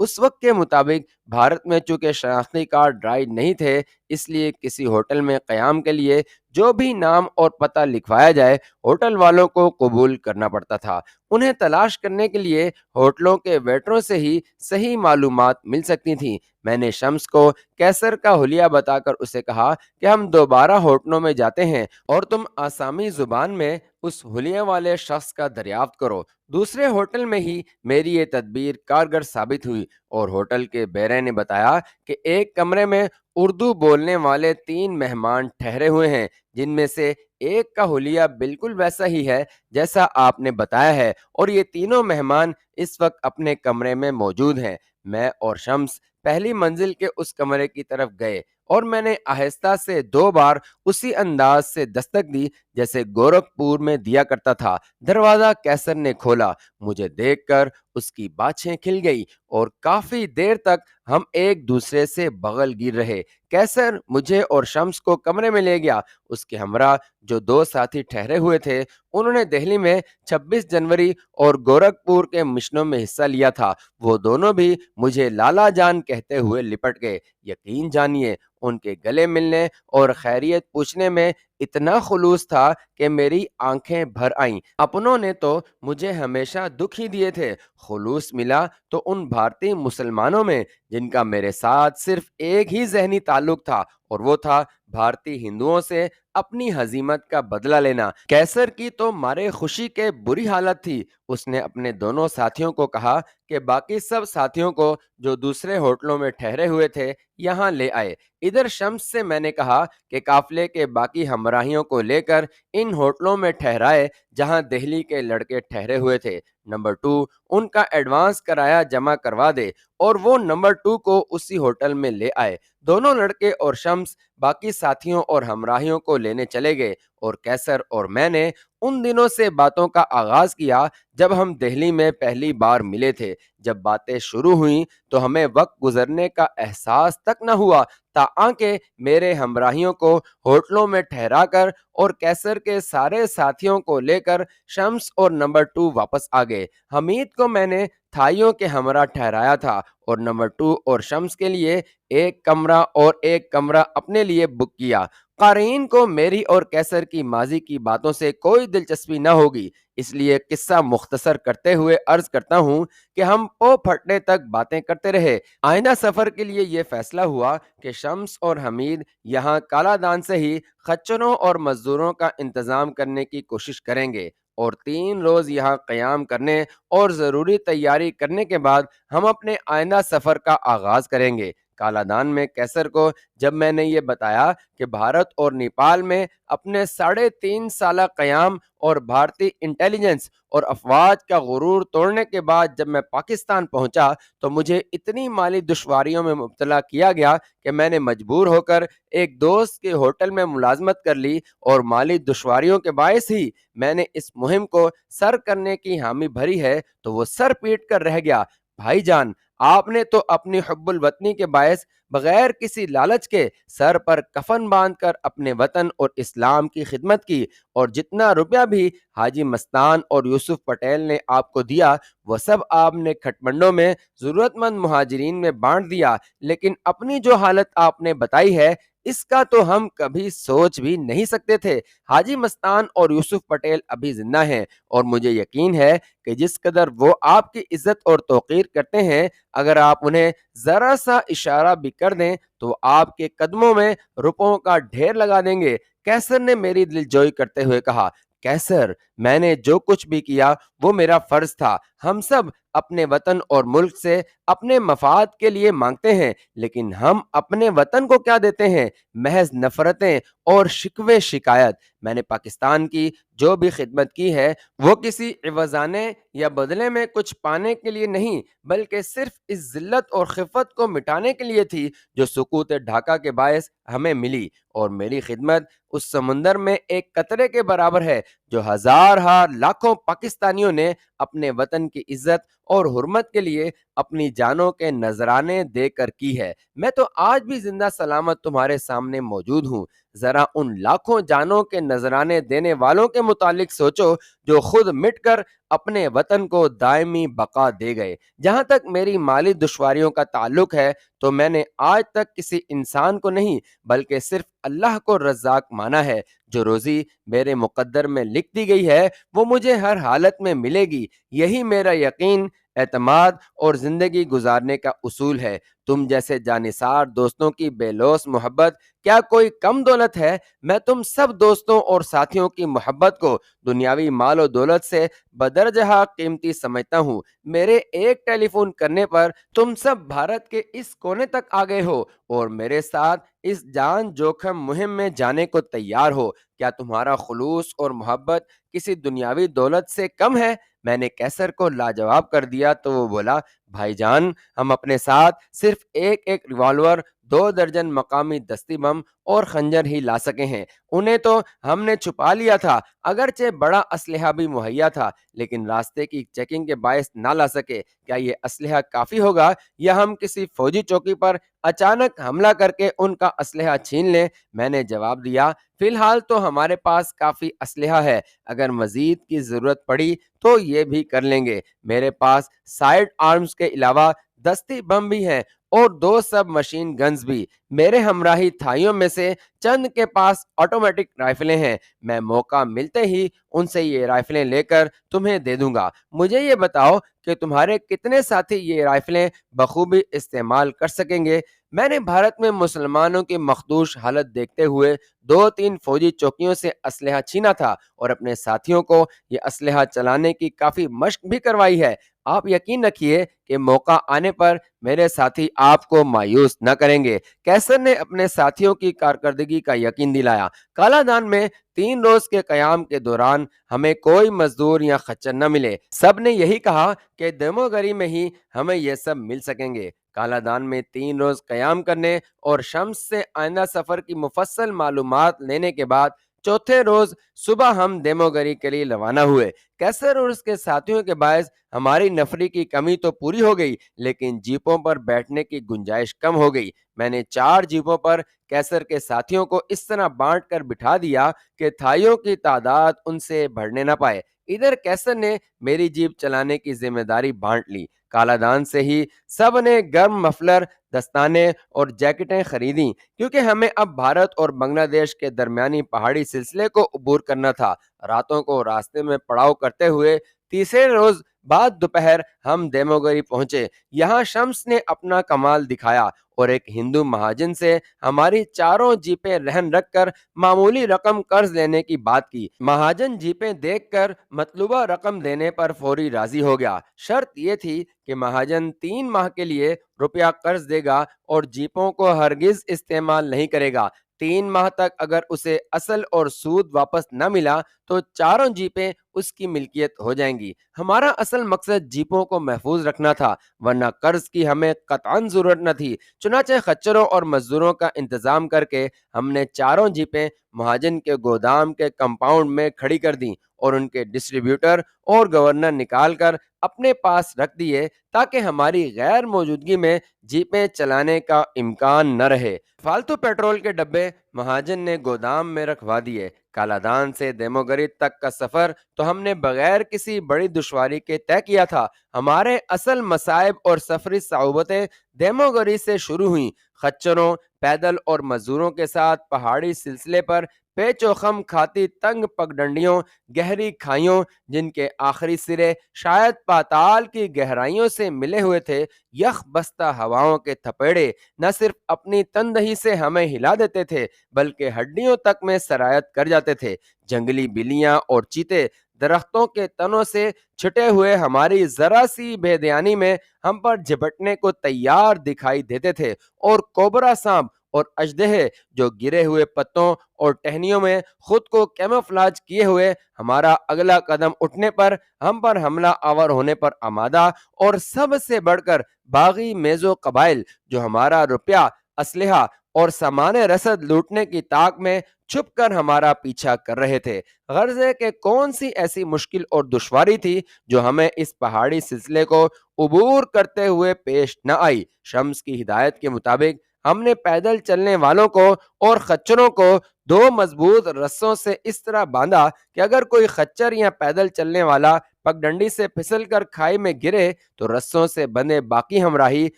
اس وقت کے مطابق بھارت میں چونکہ شناختی کارڈ رائج نہیں تھے، اس لیے کسی ہوٹل میں قیام کے لیے جو بھی نام اور پتہ لکھوایا جائے ہوٹل والوں کو قبول کرنا پڑتا تھا۔ انہیں تلاش کرنے کے لیے ہوٹلوں کے ویٹروں سے ہی صحیح معلومات مل سکتی تھیں۔ میں نے شمس کو کیسر کا حلیہ بتا کر اسے کہا کہ ہم دوبارہ ہوٹلوں میں جاتے ہیں اور تم آسامی زبان میں اس حلیے والے شخص کا دریافت کرو۔ دوسرے ہوٹل میں ہی میری یہ تدبیر کارگر ثابت ہوئی، اور ہوٹل کے بیرے نے بتایا کہ ایک کمرے میں اردو بولنے والے 3 مہمان ٹھہرے ہوئے ہیں، جن میں سے ایک کا حلیہ بالکل ویسا ہی ہے جیسا آپ نے بتایا ہے، اور یہ تینوں مہمان اس وقت اپنے کمرے میں موجود ہیں۔ میں اور شمس پہلی منزل کے اس کمرے کی طرف گئے، اور میں نے آہستہ سے 2 بار اسی انداز سے دستک دی جیسے گورکھپور میں دیا کرتا تھا۔ دروازہ کیسر نے کھولا۔ مجھے دیکھ کر اس کی باچھیں کھل گئی، اور کافی دیر تک ہم ایک دوسرے سے بغل گیر رہے۔ کیسر مجھے اور شمس کو کمرے میں لے گیا۔ اس کے ہمراہ جو 2 ساتھی ٹھہرے ہوئے تھے، انہوں نے دہلی میں 26 جنوری اور گورکھپور کے مشنوں میں حصہ لیا تھا۔ وہ دونوں بھی مجھے لالا جان کہتے ہوئے لپٹ گئے۔ یقین جانیے، ان کے گلے ملنے اور خیریت پوچھنے میں اتنا خلوص تھا کہ میری آنکھیں بھر آئیں۔ اپنوں نے تو مجھے ہمیشہ دکھ ہی دیے تھے، خلوص ملا تو ان بھارتی مسلمانوں میں جن کا میرے ساتھ صرف ایک ہی ذہنی تعلق تھا، اور وہ تھا بھارتی ہندوؤں سے اپنی ہزیمت کا بدلہ لینا۔ کیسر کی تو مارے خوشی کے بری حالت تھی۔ اس نے اپنے دونوں ساتھیوں کو کہا کہ باقی سب ساتھیوں کو جو دوسرے ہوٹلوں میں ٹھہرے ہوئے تھے یہاں لے آئے۔ ادھر شمس سے میں نے کہا کہ قافلے کے باقی ہمراہیوں کو لے کر ان ہوٹلوں میں ٹھہرائے جہاں دہلی کے لڑکے ٹھہرے ہوئے تھے۔ نمبر 2 ان کا ایڈوانس کرایہ جمع کروا دے، اور وہ نمبر 2 کو اسی ہوٹل میں لے آئے۔ دونوں لڑکے اور شمس باقی ساتھیوں اور ہمراہیوں کو لینے چلے گئے، اور کیسر اور میں نے ان دنوں سے باتوں کا آغاز کیا جب ہم دہلی میں پہلی بار ملے تھے۔ جب باتیں شروع ہوئیں تو ہمیں وقت گزرنے کا احساس تک نہ ہوا، تاکہ میرے ہمراہیوں کو ہوٹلوں میں ٹھہرا کر اور کیسر کے سارے ساتھیوں کو لے کر شمس اور نمبر 2 واپس آ گئے۔ حمید کو میں نے تھائیوں کے ہمراہ ٹھہرایا تھا، اور نمبر 2 اور شمس کے لیے ایک کمرہ اور ایک کمرہ اپنے لیے بک کیا۔ قارئین کو میری اور کیسر کی ماضی کی باتوں سے کوئی دلچسپی نہ ہوگی، اس لیے قصہ مختصر کرتے ہوئے عرض کرتا ہوں کہ ہم پو پھٹنے تک باتیں کرتے رہے۔ آئندہ سفر کے لیے یہ فیصلہ ہوا کہ شمس اور حمید یہاں کالا دان سے ہی خچروں اور مزدوروں کا انتظام کرنے کی کوشش کریں گے، اور 3 روز یہاں قیام کرنے اور ضروری تیاری کرنے کے بعد ہم اپنے آئندہ سفر کا آغاز کریں گے۔ کالا دان میں کیسر کو جب میں نے یہ بتایا کہ بھارت اور نیپال میں اپنے 3.5 سالہ قیام اور بھارتی انٹیلیجنس اور افواج کا غرور توڑنے کے بعد جب میں پاکستان پہنچا تو مجھے اتنی مالی دشواریوں میں مبتلا کیا گیا کہ میں نے مجبور ہو کر ایک دوست کے ہوٹل میں ملازمت کر لی، اور مالی دشواریوں کے باعث ہی میں نے اس مہم کو سر کرنے کی حامی بھری ہے تو وہ سر پیٹ کر رہ گیا۔ بھائی جان، آپ نے تو اپنی حب الوطنی کے باعث بغیر کسی لالچ کے سر پر کفن باندھ کر اپنے وطن اور اسلام کی خدمت کی، اور جتنا روپیہ بھی حاجی مستان اور یوسف پٹیل نے آپ کو دیا وہ سب آپ نے کھٹمنڈو میں ضرورت مند مہاجرین میں بانٹ دیا، لیکن اپنی جو حالت آپ نے بتائی ہے اس کا تو ہم کبھی سوچ بھی نہیں سکتے تھے۔ حاجی مستان اور یوسف پٹیل ابھی زندہ ہیں، اور مجھے یقین ہے کہ جس قدر وہ آپ کی عزت اور توقیر کرتے ہیں، اگر آپ انہیں ذرا سا اشارہ بھی کر دیں تو آپ کے قدموں میں روپوں کا ڈھیر لگا دیں گے۔ کیسر نے میری دلجوئی کرتے ہوئے کہا، کیسر، میں نے جو کچھ بھی کیا وہ میرا فرض تھا۔ ہم سب اپنے وطن اور ملک سے اپنے مفاد کے لیے مانگتے ہیں، لیکن ہم اپنے وطن کو کیا دیتے ہیں؟ محض نفرتیں اور شکوے شکایت۔ میں نے پاکستان کی جو بھی خدمت کی ہے وہ کسی عوضانے یا بدلے میں کچھ پانے کے لیے نہیں، بلکہ صرف اس ذلت اور خفت کو مٹانے کے لیے تھی جو سقوط ڈھاکہ کے باعث ہمیں ملی، اور میری خدمت اس سمندر میں ایک قطرے کے برابر ہے جو ہزار لاکھوں پاکستانیوں نے اپنے وطن کی عزت اور حرمت کے لیے اپنی جانوں کے نذرانے دے کر کی ہے۔ میں تو آج بھی زندہ سلامت تمہارے سامنے موجود ہوں۔ ذرا ان لاکھوں جانوں کے نذرانے دینے والوں کے متعلق سوچو جو خود مٹ کر اپنے وطن کو دائمی بقا دے گئے۔ جہاں تک میری مالی دشواریوں کا تعلق ہے تو میں نے آج تک کسی انسان کو نہیں بلکہ صرف اللہ کو رزاق مانا ہے۔ جو روزی میرے مقدر میں لکھ دی گئی ہے وہ مجھے ہر حالت میں ملے گی۔ یہی میرا یقین، اعتماد اور زندگی گزارنے کا اصول ہے۔ تم جیسے جانثار دوستوں کی بے لوث محبت کیا کوئی کم دولت ہے؟ میں تم سب دوستوں اور ساتھیوں کی محبت کو دنیاوی مال و دولت سے بدرجہ قیمتی سمجھتا ہوں۔ میرے ایک ٹیلی فون کرنے پر تم سب بھارت کے اس کونے تک آ گئے ہو اور میرے ساتھ اس جان جوخم مہم میں جانے کو تیار ہو۔ کیا تمہارا خلوص اور محبت کسی دنیاوی دولت سے کم ہے؟ میں نے کیسر کو لاجواب کر دیا تو وہ بولا، بھائی جان، ہم اپنے ساتھ صرف ایک ریوالور، 2 درجن مقامی دستی بم اور خنجر ہی لا سکے ہیں۔ انہیں تو ہم نے چھپا لیا تھا، اگرچہ بڑا اسلحہ بھی مہیا تھا، لیکن راستے کی چیکنگ کے باعث نہ لا سکے۔ کیا یہ اسلحہ کافی ہوگا یا ہم کسی فوجی چوکی پر اچانک حملہ کر کے ان کا اسلحہ چھین لیں؟ میں نے جواب دیا، فی الحال تو ہمارے پاس کافی اسلحہ ہے، اگر مزید کی ضرورت پڑی تو یہ بھی کر لیں گے۔ میرے پاس سائیڈ آرمز کے علاوہ دستی بم بھی ہیں اور 2 سب مشین گنز بھی۔ میرے ہمراہی تھائیوں میں سے چند کے پاس آٹومیٹک رائفلیں ہیں۔ میں موقع ملتے ہی ان سے یہ رائفلیں لے کر تمہیں دے دوں گا۔ مجھے یہ بتاؤ کہ تمہارے کتنے ساتھی یہ رائفلیں بخوبی استعمال کر سکیں گے؟ میں نے بھارت میں مسلمانوں کی مخدوش حالت دیکھتے ہوئے 2-3 فوجی چوکیوں سے اسلحہ چھینا تھا اور اپنے ساتھیوں کو یہ اسلحہ چلانے کی کافی مشق بھی کروائی ہے۔ آپ یقین رکھیے کہ موقع آنے پر میرے ساتھی آپ کو مایوس نہ کریں گے۔ کیسر نے اپنے ساتھیوں کی کارکردگی کا یقین دلایا۔ کالا دان میں 3 روز کے قیام کے دوران ہمیں کوئی مزدور یا خچر نہ ملے۔ سب نے یہی کہا کہ دیموگری میں ہی ہمیں یہ سب مل سکیں گے۔ کالا دان میں 3 روز قیام کرنے اور شمس سے آئندہ سفر کی مفصل معلومات لینے کے بعد چوتھے روز صبح ہم دیموگری کے لیے روانہ ہوئے۔ کیسر اور اس کے ساتھیوں کے باعث ہماری نفری کی کمی تو پوری ہو گئی، لیکن جیپوں پر بیٹھنے کی گنجائش کم ہو گئی۔ میں نے 4 جیپوں پر کیسر کے ساتھیوں کو اس طرح بانٹ کر بٹھا دیا کہ تھائیوں کی تعداد ان سے بڑھنے نہ پائے۔ ادھر کیسر نے میری جیپ چلانے کی ذمہ داری بانٹ لی۔ کالا دان سے ہی سب نے گرم مفلر، دستانے اور جیکٹیں خریدیں، کیونکہ ہمیں اب بھارت اور بنگلہ دیش کے درمیانی پہاڑی سلسلے کو عبور کرنا تھا۔ راتوں کو راستے میں پڑاؤ کرتے ہوئے تیسرے روز بعد دوپہر ہم دیموگری پہنچے۔ یہاں شمس نے اپنا کمال دکھایا اور ایک ہندو مہاجن سے ہماری 4 جیپیں رہن رکھ کر معمولی رقم قرض لینے کی بات کی۔ مہاجن جیپیں دیکھ کر مطلوبہ رقم دینے پر فوری راضی ہو گیا۔ شرط یہ تھی کہ مہاجن 3 ماہ کے لیے روپیہ قرض دے گا اور جیپوں کو ہرگز استعمال نہیں کرے گا۔ 3 ماہ تک اگر اسے اصل اور سود واپس نہ ملا تو 4 جیپیں اس کی ملکیت ہو جائیں گی۔ ہمارا اصل مقصد جیپوں کو محفوظ رکھنا تھا، ورنہ قرض کی ہمیں قطعاً ضرورت نہ تھی۔ چنانچہ خچروں اور مزدوروں کا انتظام کر کے ہم نے 4 جیپیں مہاجن کے گودام کے کمپاؤنڈ میں کھڑی کر دیں اور ان کے ڈسٹریبیوٹر اور گورنر نکال کر اپنے پاس رکھ دیے تاکہ ہماری غیر موجودگی میں جیپیں چلانے کا امکان نہ رہے۔ فالتو پیٹرول کے ڈبے مہاجن نے گودام میں رکھوا دیے۔ کالا دان سے دیموگری تک کا سفر تو ہم نے بغیر کسی بڑی دشواری کے طے کیا تھا۔ ہمارے اصل مصائب اور سفری صعوبتیں دیموگری سے شروع ہوئیں۔ خچروں، پیدل اور مزدوروں کے ساتھ پہاڑی سلسلے پر پیچ و خم کھاتی تنگ پگڈنڈیوں، گہری کھائیوں جن کے آخری سرے شاید پاتال کی گہرائیوں سے ملے ہوئے تھے، یخ بستہ ہواؤں کے تھپیڑے نہ صرف اپنی تندہی سے ہمیں ہلا دیتے تھے بلکہ ہڈیوں تک میں سرایت کر جاتے تھے۔ جنگلی بلیاں اور چیتے درختوں کے تنوں سے چھٹے ہوئے ہماری ذرا سی بے دھیانی میں ہم پر جھپٹنے کو تیار دکھائی دیتے تھے، اور کوبرا سانپ اور اژدہے جو گرے ہوئے پتوں اور ٹہنیوں میں خود کو کیموفلاج کیے ہوئے ہمارا اگلا قدم اٹھنے پر ہم پر حملہ آور ہونے پر آمادہ، اور سب سے بڑھ کر باغی میزو قبائل جو ہمارا روپیہ، اسلحہ اور سامان رسد لوٹنے کی طاق میں چھپ کر ہمارا پیچھا کر رہے تھے۔ غرض ہے کہ کون سی ایسی مشکل اور دشواری تھی جو ہمیں اس پہاڑی سلسلے کو عبور کرتے ہوئے پیش نہ آئی۔ شمس کی ہدایت کے مطابق ہم نے پیدل چلنے والوں کو اور خچروں کو دو مضبوط رسوں سے اس طرح باندھا کہ اگر کوئی خچر یا پیدل چلنے والا پگڈنڈی سے پھسل کر کھائی میں گرے تو رسوں سے بندھے باقی ہمراہی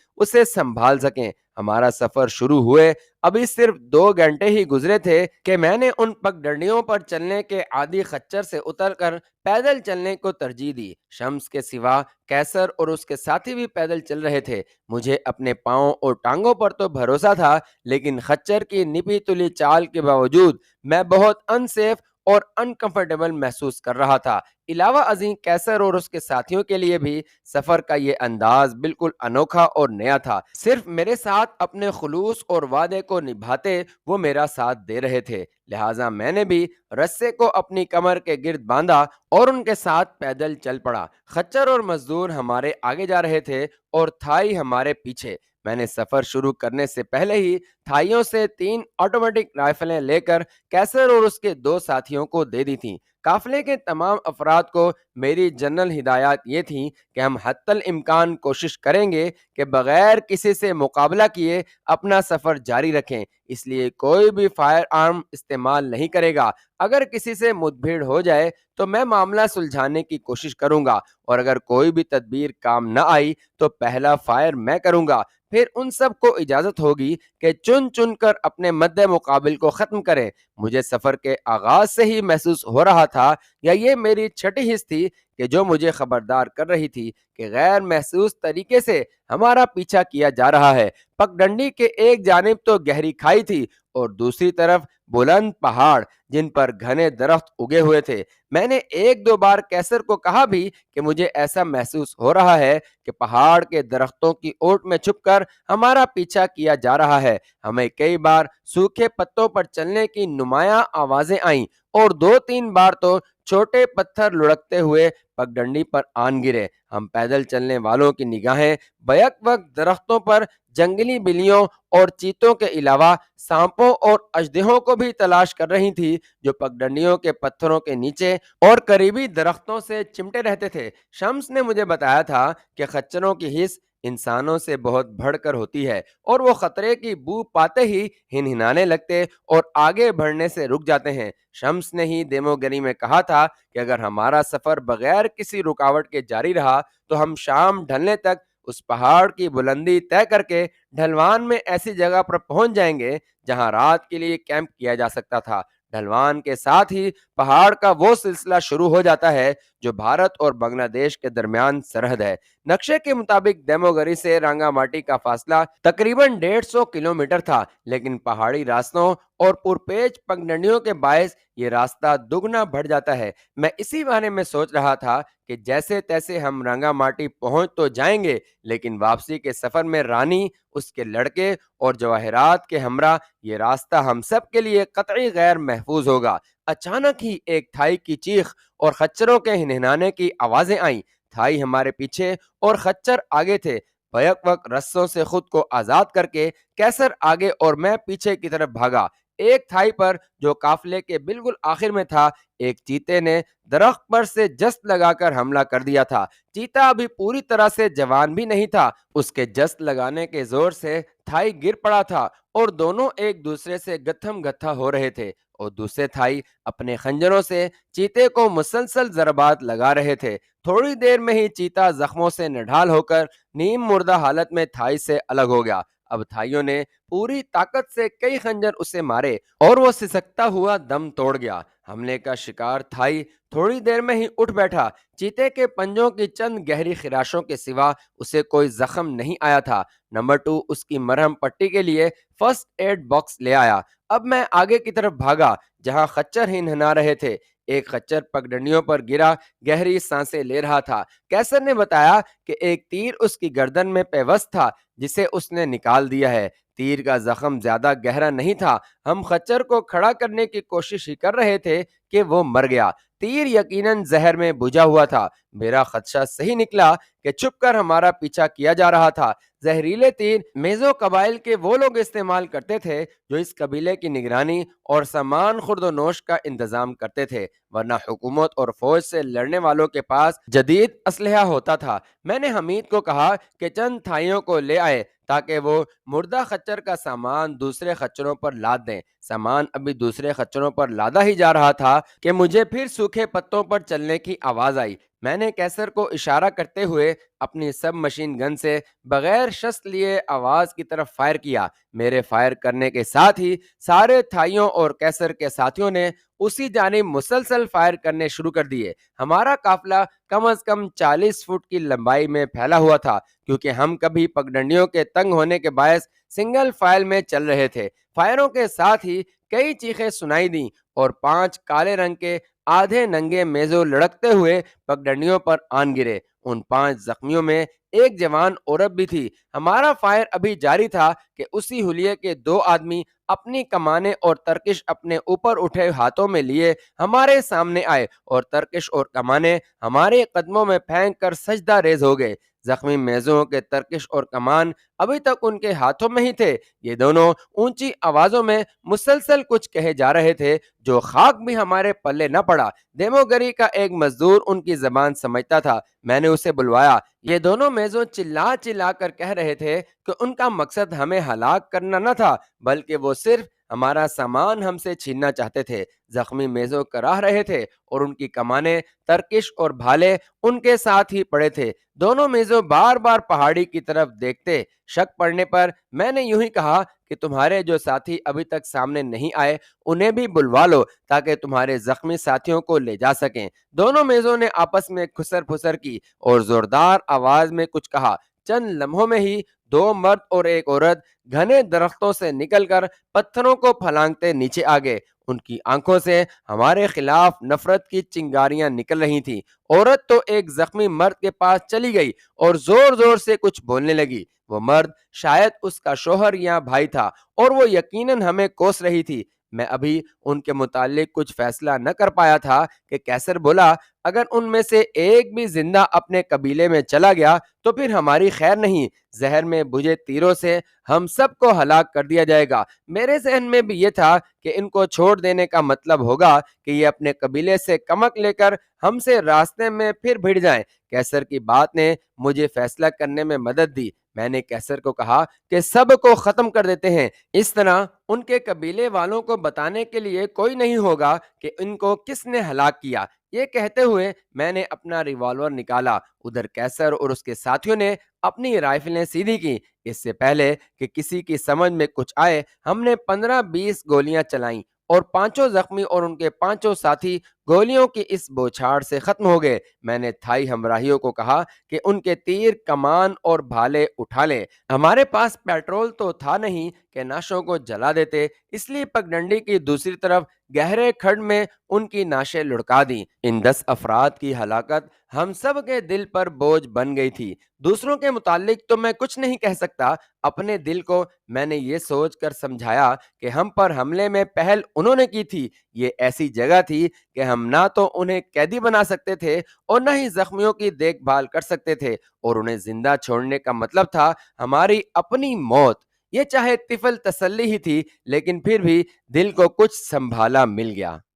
اسے سنبھال سکیں۔ ہمارا سفر شروع ہوئے ابھی صرف 2 گھنٹے ہی گزرے تھے کہ میں نے ان پگڈنڈیوں پر چلنے کے عادی خچر سے اتر کر پیدل چلنے کو ترجیح دی۔ شمس کے سوا کیسر اور اس کے ساتھی بھی پیدل چل رہے تھے۔ مجھے اپنے پاؤں اور ٹانگوں پر تو بھروسہ تھا، لیکن خچر کی نپی تلی چال کے باوجود میں بہت انسیف اور انکمفرٹیبل محسوس کر رہا تھا۔ علاوہ ازیں کیسر اور اس کے ساتھیوں کے لیے بھی سفر کا یہ انداز بالکل انوکھا اور نیا تھا۔ صرف میرے ساتھ اپنے خلوص اور وعدے کو نبھاتے وہ میرا ساتھ دے رہے تھے، لہٰذا میں نے بھی رسے کو اپنی کمر کے گرد باندھا اور ان کے ساتھ پیدل چل پڑا۔ خچر اور مزدور ہمارے آگے جا رہے تھے اور تھائی ہمارے پیچھے۔ میں نے سفر شروع کرنے سے پہلے ہی تھائیوں سے 3 آٹومیٹک رائفلیں لے کر کیسر اور اس کے 2 ساتھیوں کو دے دی تھیں۔ قافلے کے تمام افراد کو میری جنرل ہدایات یہ تھیں کہ ہم حتی الامکان کوشش کریں گے کہ بغیر کسی سے مقابلہ کیے اپنا سفر جاری رکھیں، اس لیے کوئی بھی فائر آرم استعمال نہیں کرے گا۔ اگر کسی سے مد بھیڑ ہو جائے تو میں معاملہ سلجھانے کی کوشش کروں گا، اور اگر کوئی بھی تدبیر کام نہ آئی تو پہلا فائر میں کروں گا۔ پھر ان سب کو اجازت ہوگی کہ چن چن کر اپنے مد مقابل کو ختم کریں۔ مجھے سفر کے آغاز سے ہی محسوس ہو رہا تھا، یا یہ میری چھٹی حس تھی کہ جو مجھے خبردار کر رہی تھی کہ غیر محسوس طریقے سے ہمارا پیچھا کیا جا رہا ہے۔ پگڈنڈی کے ایک جانب تو گہری کھائی تھی اور دوسری طرف بلند پہاڑ جن پر گھنے درخت اگے ہوئے تھے۔ میں نے 1-2 بار کیسر کو کہا بھی کہ مجھے ایسا محسوس ہو رہا ہے کہ پہاڑ کے درختوں کی اوٹ میں چھپ کر ہمارا پیچھا کیا جا رہا ہے۔ ہمیں کئی بار سوکھے پتوں پر چلنے کی نمایاں آوازیں آئیں اور 2-3 بار تو چھوٹے پتھر لڑکتے ہوئے پگڈنڈی پر آن گرے۔ ہم پیدل چلنے والوں کی نگاہیں بیک وقت درختوں پر جنگلی بلیوں اور چیتوں کے علاوہ سانپوں اور اژدہوں کو بھی تلاش کر رہی تھی جو پگڈنڈیوں کے پتھروں کے نیچے اور قریبی درختوں سے چمٹے رہتے تھے۔ شمس نے مجھے بتایا تھا کہ خچروں کی حس انسانوں سے بہت بڑھ کر ہوتی ہے، اور وہ خطرے کی بو پاتے ہی ہنہنانے لگتے اور آگے بڑھنے سے رک جاتے ہیں۔ شمس نے ہی دیموگری میں کہا تھا کہ اگر ہمارا سفر بغیر کسی رکاوٹ کے جاری رہا تو ہم شام ڈھلنے تک اس پہاڑ کی بلندی طے کر کے ڈھلوان میں ایسی جگہ پر پہنچ جائیں گے جہاں رات کے لیے کیمپ کیا جا سکتا تھا۔ ڈھلوان کے ساتھ ہی پہاڑ کا وہ سلسلہ شروع ہو جاتا ہے جو بھارت اور بنگلہ دیش کے درمیان سرحد ہے۔ نقشے کے مطابق دیموگری سے رانگا ماٹی کا فاصلہ تقریباً 150 کلومیٹر تھا، لیکن پہاڑی راستوں اور پرپیچ پگڈنڈیوں کے باعث یہ راستہ دگنا بڑھ جاتا ہے۔ میں اسی بارے میں سوچ رہا تھا کہ جیسے تیسے ہم رانگا ماٹی پہنچ تو جائیں گے، لیکن واپسی کے سفر میں رانی، اس کے لڑکے اور جواہرات کے ہمراہ یہ راستہ ہم سب کے لیے قطعی غیر محفوظ ہوگا۔ اچانک ہی ایک تھائی کی چیخ اور خچروں کے ہنہنانے کی آوازیں آئیں۔ تھائی ہمارے پیچھے اور خچر آگے تھے۔ بیک وقت رسوں سے خود کو آزاد کر کے کیسر آگے اور میں پیچھے کی طرف بھاگا۔ ایک تھائی پر جو قافلے کے بالکل آخر میں تھا، ایک چیتے نے درخت پر سے جست لگا کر حملہ کر دیا تھا۔ چیتا ابھی پوری طرح سے جوان بھی نہیں تھا، اس کے جست لگانے کے زور سے تھائی گر پڑا تھا اور دونوں ایک دوسرے سے گتھم گتھا ہو رہے تھے، اور دوسرے تھائی اپنے خنجروں سے چیتے کو مسلسل ضربات لگا رہے تھے۔ تھوڑی دیر میں ہی چیتا زخموں سے نڈھال ہو کر نیم مردہ حالت میں تھائی سے الگ ہو گیا۔ اب تھائیوں نے پوری طاقت سے کئی خنجر اسے مارے اور وہ سسکتا ہوا دم توڑ گیا۔ حملے کا شکار تھائی تھوڑی دیر میں ہی اٹھ بیٹھا۔ چیتے کے پنجوں کی چند گہری خراشوں کے سوا اسے کوئی زخم نہیں آیا تھا۔ نمبر 2 اس کی مرہم پٹی کے لیے فرسٹ ایڈ باکس لے آیا۔ اب میں آگے کی طرف بھاگا جہاں خچر ہنہنا رہے تھے۔ ایک خچر پگڈنڈیوں پر گرا گہری سانسیں لے رہا تھا۔ کیسر نے بتایا کہ ایک تیر اس کی گردن میں پیوست تھا جسے اس نے نکال دیا ہے۔ تیر کا زخم زیادہ گہرا نہیں تھا۔ ہم خچر کو کھڑا کرنے کی کوشش ہی کر رہے تھے کہ وہ مر گیا۔ تیر یقیناً زہر میں بجھا ہوا تھا۔ میرا خدشہ صحیح نکلا کہ چھپ کر ہمارا پیچھا کیا جا رہا تھا۔ زہریلے تیر میزو قبائل کے وہ لوگ استعمال کرتے تھے جو اس قبیلے کی نگرانی اور سامان خورد و نوش کا انتظام کرتے تھے، ورنہ حکومت اور فوج سے لڑنے والوں کے پاس جدید اسلحہ ہوتا تھا۔ میں نے حمید کو کہا کہ چند تھائیوں کو لے آئے تاکہ وہ مردہ خچر کا سامان دوسرے خچروں پر لاد دیں۔ سامان ابھی دوسرے خچروں پر لادا ہی جا رہا تھا کہ مجھے پھر سوکھے پتوں پر چلنے کی آواز آئی۔ میں نے کیسر کو اشارہ کرتے ہوئے اپنی سب مشین گن سے بغیر شست لیے آواز کی طرف فائر کیا۔ میرے فائر کرنے کے ساتھ ہی سارے تھائیوں اور کیسر کے ساتھیوں نے اسی جانب مسلسل فائر کرنے شروع کر دیے۔ ہمارا قافلہ کم از کم 40 فٹ کی لمبائی میں پھیلا ہوا تھا، کیونکہ ہم کبھی پگڈنڈیوں کے تنگ ہونے کے باعث سنگل فائل میں چل رہے تھے۔ فائروں کے ساتھ ہی کئی چیخیں سنائی دیں اور 5 کالے رنگ کے آدھے ننگے میزو لڑکتے ہوئے پگڈنڈیوں پر آن گرے۔ ان 5 زخمیوں میں ایک جوان عورت بھی تھی۔ ہمارا فائر ابھی جاری تھا کہ اسی حلیے کے 2 آدمی اپنی کمانیں اور ترکش اپنے اوپر اٹھے ہاتھوں میں لیے ہمارے سامنے آئے اور ترکش اور کمانیں ہمارے قدموں میں پھینک کر سجدہ ریز ہو گئے۔ زخمی میزوں کے ترکش اور کمان ابھی تک ان کے ہاتھوں میں ہی تھے۔ یہ دونوں اونچی آوازوں میں مسلسل کچھ کہے جا رہے تھے جو خاک بھی ہمارے پلے نہ پڑا۔ دیموگری کا ایک مزدور ان کی زبان سمجھتا تھا۔ میں نے اسے بلوایا۔ یہ دونوں میزوں چلا چلا کر کہہ رہے تھے کہ ان کا مقصد ہمیں ہلاک کرنا نہ تھا، بلکہ وہ صرف ہمارا سامان ہم سے چھیننا چاہتے تھے۔ زخمی میزوں کراہ رہے تھے اور ان کی کمانیں، ترکش اور بھالے ان کے ساتھ ہی پڑے تھے۔ دونوں میزوں بار بار پہاڑی کی طرف دیکھتے۔ شک پڑنے پر میں نے یوں ہی کہا کہ تمہارے جو ساتھی ابھی تک سامنے نہیں آئے انہیں بھی بلوا لو تاکہ تمہارے زخمی ساتھیوں کو لے جا سکیں۔ دونوں میزوں نے آپس میں کھسر پھسر کی اور زوردار آواز میں کچھ کہا۔ چند لمحوں میں ہی 2 مرد اور ایک عورت گھنے درختوں سے نکل کر پتھروں کو پھلانگتے نیچے آ گئے۔ ان کی آنکھوں سے ہمارے خلاف نفرت کی چنگاریاں نکل رہی تھیں۔ عورت تو ایک زخمی مرد کے پاس چلی گئی اور زور زور سے کچھ بولنے لگی۔ وہ مرد شاید اس کا شوہر یا بھائی تھا اور وہ یقیناً ہمیں کوس رہی تھی۔ میں ابھی ان کے متعلق کچھ فیصلہ نہ کر پایا تھا کہ کیسر بولا، اگر ان میں سے ایک بھی زندہ اپنے قبیلے میں چلا گیا تو پھر ہماری خیر نہیں۔ زہر میں بجھے تیروں سے ہم سب کو ہلاک کر دیا جائے گا۔ میرے ذہن میں بھی یہ تھا کہ ان کو چھوڑ دینے کا مطلب ہوگا کہ یہ اپنے قبیلے سے کمک لے کر ہم سے راستے میں پھر بھڑ جائیں۔ کیسر کی بات نے مجھے فیصلہ کرنے میں مدد دی۔ میں نے کیسر کو کہا کہ سب کو ختم کر دیتے ہیں، اس طرح ان کے قبیلے والوں کو بتانے کے لیے کوئی نہیں ہوگا کہ ان کو کس نے ہلاک کیا۔ یہ کہتے ہوئے میں نے اپنا ریوالور نکالا۔ ادھر کیسر اور اس کے ساتھیوں نے اپنی رائفلیں سیدھی کی۔ اس سے پہلے کہ کسی کی سمجھ میں کچھ آئے ہم نے 15-20 گولیاں چلائیں اور 5 زخمی اور ان کے 5 ساتھی گولیوں کی اس بوچھاڑ سے ختم ہو گئے۔ میں نے تھائی ہمراہیوں کو کہا کہ ان کے تیر، کمان اور بھالے اٹھا لیں۔ ہمارے پاس پیٹرول تو تھا نہیں کہ ناشوں کو جلا دیتے، اس لیے پگڈنڈی کی دوسری طرف گہرے کھڈ میں ان کی ناشیں لڑکا دیں۔ ان 10 افراد کی ہلاکت ہم سب کے دل پر بوجھ بن گئی تھی۔ دوسروں کے متعلق تو میں کچھ نہیں کہہ سکتا۔ اپنے دل کو میں نے یہ سوچ کر سمجھایا کہ ہم پر حملے میں پہل انہوں نے کی تھی۔ یہ ایسی جگہ تھی کہ ہم نہ تو انہیں قیدی بنا سکتے تھے اور نہ ہی زخمیوں کی دیکھ بھال کر سکتے تھے، اور انہیں زندہ چھوڑنے کا مطلب تھا ہماری اپنی موت۔ یہ چاہے طفل تسلی ہی تھی، لیکن پھر بھی دل کو کچھ سنبھالا مل گیا۔